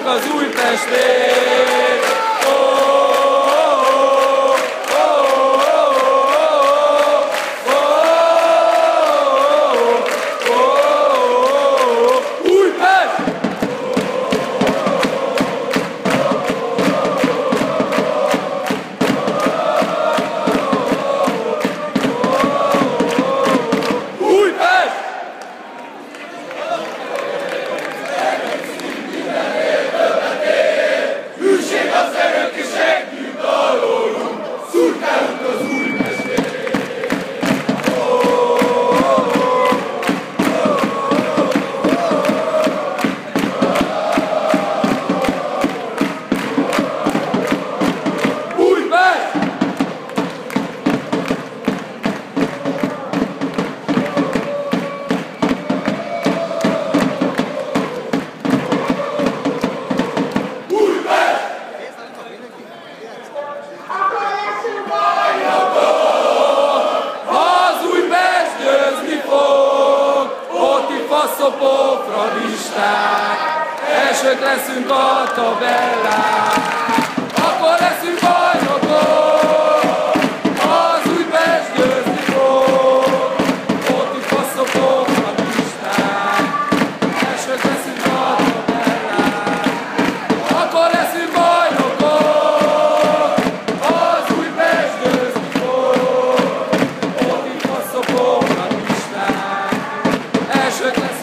Várjuk az Újpestét! Szopófradisták, elsők leszünk a tabellán, akkor leszünk bajnokok, az Újpest győzni fog. Fotifa szopófradisták, elsők leszünk a tabellán, akkor leszünk bajnokok, az Újpest győzni fog. Fotifa szopófradisták, elsők leszünk.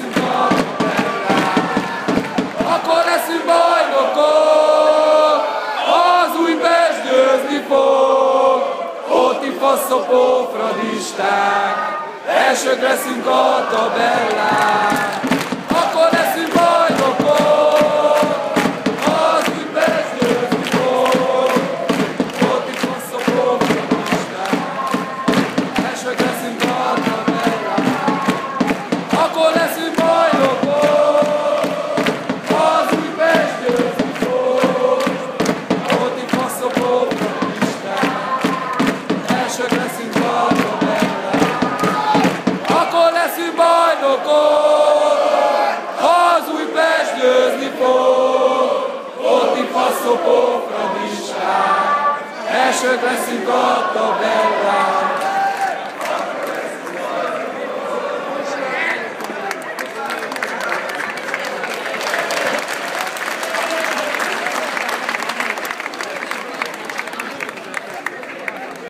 Akkor leszünk bajnokok, az Újpest győzni fog. Fotifa szopófradisták, elsők leszünk a tabellán. Akkor leszünk bajnokok, az Újpest győzni fog. Fotifa szopófradisták, elsők leszünk a tabellán. Akkor leszünk bajnokok. Az Újpest győzni fog, Fotifa szopófradisták, elsők leszünk a tabellán.